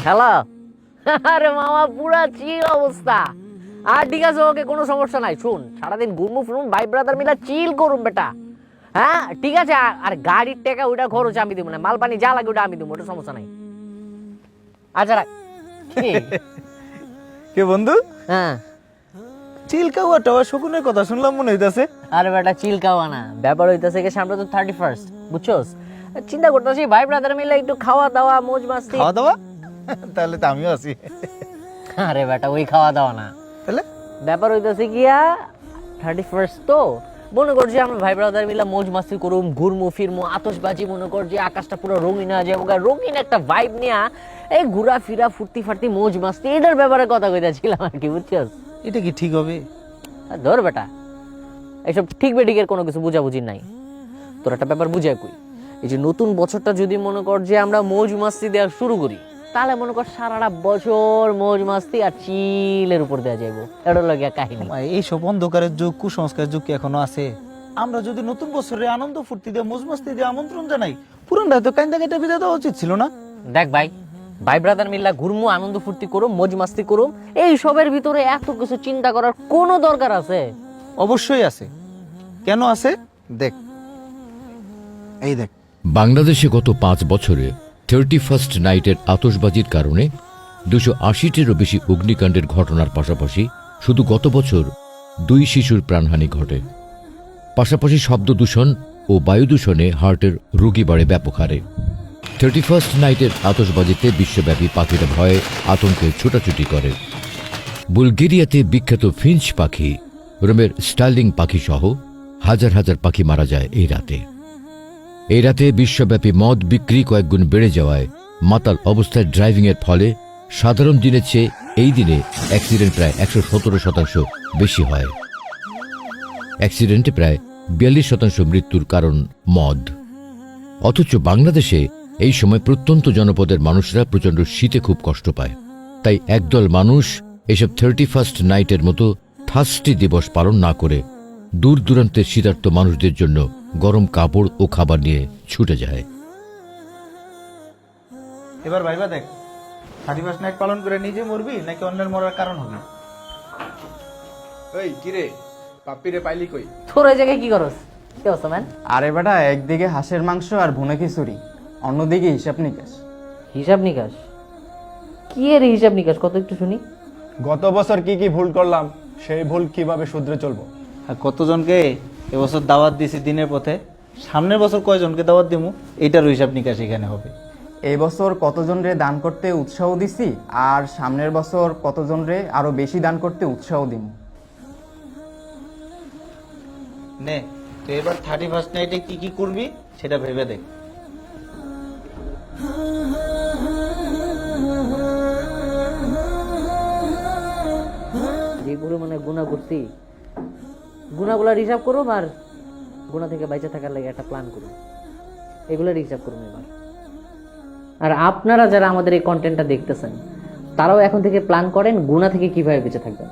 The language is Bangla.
হ্যালো। আরে মামা পুরা চিল অবস্থা। আর ঠিক আছে, ওকে, কোনো সমস্যা নাই। শুন, সারাদিন ঘুরমু ফিরুম, ভাই ব্রাদার মিলা চিল করুম বেটা। হ্যাঁ ঠিক আছে। আর গাড়ির টাকা ওইটা খরচ আমি দিব না, মাল পানি যা লাগে ওটা আমি দিব, ওটা সমস্যা নাই। আচ্ছা রাখ। কি? কে বন্ধু? হ্যাঁ। চিলকাওয়া টাওয়া শকুনের কথা শুনলাম মনে হইতাছে। আরে বেটা চিল খাওয়া না, ব্যাপার হইতাছে কি, সামনে তো 31st, বুঝছস? চিন্তা করতেছি ভাই ব্রাদার মিলে একটু খাওয়া দাওয়া মৌজ মাস্তি। খাওয়া দাওয়া? তাহলে তো আমিও আছি। আরে বেটা ওই খাওয়া দাওয়া না, তাহলে ব্যাপার হইতাছে গিয়া 31st তো মনে করছি আমরা ভাই ব্রাদার মিলে মৌজ মাস্তি করুম, ঘুরমু ফিরমু, আতশবাজি, মনে কর যে আকাশটা পুরো রঙিন হয়ে যাবো, রঙিন একটা ভাইব নিয়া এই ঘুরা ফিরা ফুর্তি ফার্তি মৌজ মাস্তি, এটার ব্যাপারে কথা কইতাছিলাম আর কি, বুঝছস? এটা কি ঠিক হবে? ধর বেটা, এইসব ঠিক বেঠিকের কোনো কিছু বুঝাবুঝি নাই। তোর একটা ব্যাপার বুঝাই কই, এই যে নতুন বছরটা যদি মনে কর যে আমরা মৌজ মাস্তি দেওয়া শুরু করি, তাহলে মনে কর সারাটা বছর মৌজ মাস্তি আর চিলের উপর দেওয়া যাইব। এটা লাগিয়া কাহিনী। এইসব অন্ধকারের যুগ, কুসংস্কারের যুগ কি এখনো আছে? আমরা যদি নতুন বছরে আনন্দ ফুর্তি দিয়ে মৌজ মাস্তি দিয়ে আমন্ত্রণ জানাই, পুরানটা তো কাইন্দা কেটে বিদায় দেওয়া উচিত ছিল না? দেখ ভাই, ভাই ব্রাদার মিল্লা ঘুরমু, আনন্দ ফুর্তি করুম, মৌজ মাস্তি করুম, এই সবের ভিতরে এত কিছু চিন্তা করার কোনো দরকার আছে? অবশ্যই আছে। কেন আছে দেখ, এই দেখ। বাংলাদেশে গত 5 বছরে 31st নাইটের আতশবাজির কারণে 280টিরও বেশি অগ্নিকাণ্ডের ঘটনার পাশাপাশি শুধু গত বছর 2 শিশুর প্রাণহানি ঘটে। পাশাপাশি শব্দ দূষণ ও বায়ু দূষণে হার্টের রোগী বাড়ে ব্যাপক হারে। 31st নাইটের আতশবাজিতে বিশ্বব্যাপী পাখিরা ভয়ে আতঙ্কে ছোটাছুটি করে। বুলগেরিয়াতে বিখ্যাত ফিঞ্চ পাখি, রোমের স্টার্লিং পাখি সহ হাজার হাজার পাখি মারা যায় এই রাতে। এই রাতে বিশ্বব্যাপী মদ বিক্রি কয়েকগুণ বেড়ে যাওয়ায় মাতাল অবস্থায় ড্রাইভিংয়ের ফলে সাধারণ দিনের চেয়ে এই দিনে অ্যাক্সিডেন্ট প্রায় 117% বেশি হয়। অ্যাক্সিডেন্টে প্রায় 42% মৃত্যুর কারণ মদ। অথচ বাংলাদেশে এই সময় প্রত্যন্ত জনপদের মানুষরা প্রচণ্ড শীতে খুব কষ্ট পায়। তাই একদল মানুষ এসব 31st নাইটের মতো থার্স্টি দিবস পালন না করে দূর দূরান্তের শীতার্ত মানুষদের জন্য গরম কাপড় ও খাবার নিয়ে ছুটে যায়। এবার ভাইবা দেখ, 31st নাইট পালন করে নিজে মরবি নাকি অন্যের মরার কারণ হবে? এই কিরে, পাপ্পিরে পাইলি কই? তোর এই জায়গায় কি করস? কি অবস্থা ম্যান? আরে বেটা, একদিকে হাঁসের মাংস আর ভুনা খিচুড়ি, অন্যদিকে হিসাব নিকাশ। হিসাব নিকাশ? কি এর হিসাব নিকাশ, কত একটু শুনি। গত বছর কি কি ভুল করলাম, সেই ভুল কিভাবে শুধরে চলবো। আর কতজনকে এবছর দাওয়াত দিছি দিনের পথে, সামনের বছর কয়জনকে দাওয়াত দিমু, এইটার হিসাব নিকাশ এখানে হবে। এই বছর কতজন রে দান করতে উৎসাহ দিছি, আর সামনের বছর কতজন রে আরো বেশি দান করতে উৎসাহ দিম। নে তো এবার 31st নাইটে কি কি করবি সেটা ভেবে দেখ। যে পরিমাণে গুণা করছি, গুণাগুলার হিসাব করুম, আর গুণা থেকে বাইচে থাকার লাগে একটা প্ল্যান করুম, এগুলোর হিসাব করুন এবার। আর আপনারা যারা আমাদের এই কন্টেন্টটা দেখতেছেন, তারাও এখন থেকে প্ল্যান করেন গুণা থেকে কিভাবে বেঁচে থাকবেন।